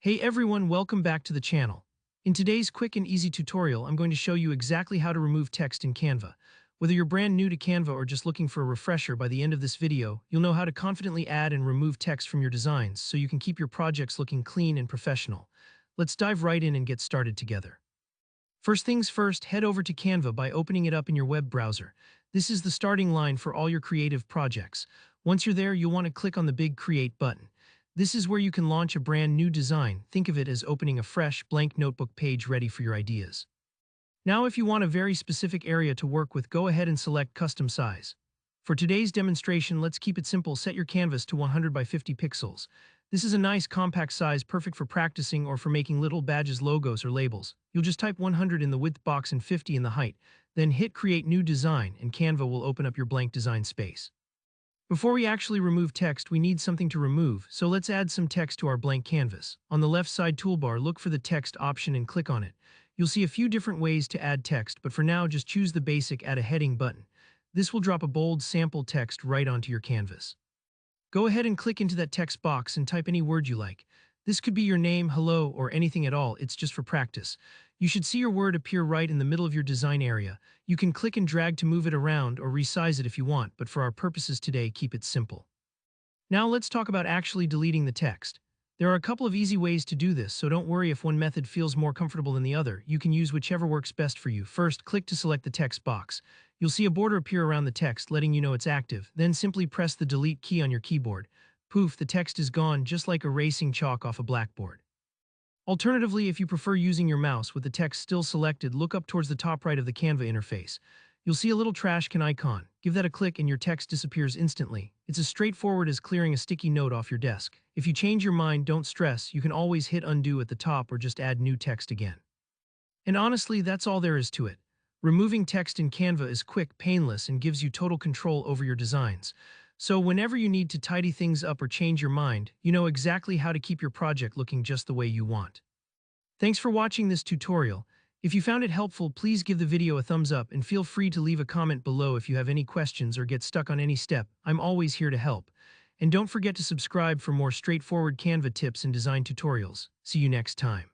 Hey everyone, welcome back to the channel. In today's quick and easy tutorial, I'm going to show you exactly how to remove text in Canva. Whether you're brand new to Canva or just looking for a refresher, by the end of this video, you'll know how to confidently add and remove text from your designs so you can keep your projects looking clean and professional. Let's dive right in and get started together. First things first, head over to Canva by opening it up in your web browser. This is the starting line for all your creative projects. Once you're there, you'll want to click on the big Create button. This is where you can launch a brand new design. Think of it as opening a fresh, blank notebook page ready for your ideas. Now, if you want a very specific area to work with, go ahead and select Custom Size. For today's demonstration, let's keep it simple. Set your canvas to 100 by 50 pixels. This is a nice compact size, perfect for practicing or for making little badges, logos, or labels. You'll just type 100 in the width box and 50 in the height, then hit Create New Design, and Canva will open up your blank design space. Before we actually remove text, we need something to remove, so let's add some text to our blank canvas. On the left side toolbar, look for the text option and click on it. You'll see a few different ways to add text, but for now, just choose the basic Add a Heading button. This will drop a bold sample text right onto your canvas. Go ahead and click into that text box and type any word you like. This could be your name, hello, or anything at all. It's just for practice. You should see your word appear right in the middle of your design area. You can click and drag to move it around or resize it if you want, but for our purposes today, keep it simple. Now let's talk about actually deleting the text. There are a couple of easy ways to do this, so don't worry if one method feels more comfortable than the other. You can use whichever works best for you. First, click to select the text box. You'll see a border appear around the text, letting you know it's active. Then simply press the Delete key on your keyboard. Poof, the text is gone, just like erasing chalk off a blackboard. Alternatively, if you prefer using your mouse with the text still selected, look up towards the top right of the Canva interface. You'll see a little trash can icon. Give that a click and your text disappears instantly. It's as straightforward as clearing a sticky note off your desk. If you change your mind, don't stress. You can always hit undo at the top or just add new text again. And honestly, that's all there is to it. Removing text in Canva is quick, painless, and gives you total control over your designs. So whenever you need to tidy things up or change your mind, you know exactly how to keep your project looking just the way you want. Thanks for watching this tutorial. If you found it helpful, please give the video a thumbs up and feel free to leave a comment below if you have any questions or get stuck on any step. I'm always here to help. And don't forget to subscribe for more straightforward Canva tips and design tutorials. See you next time.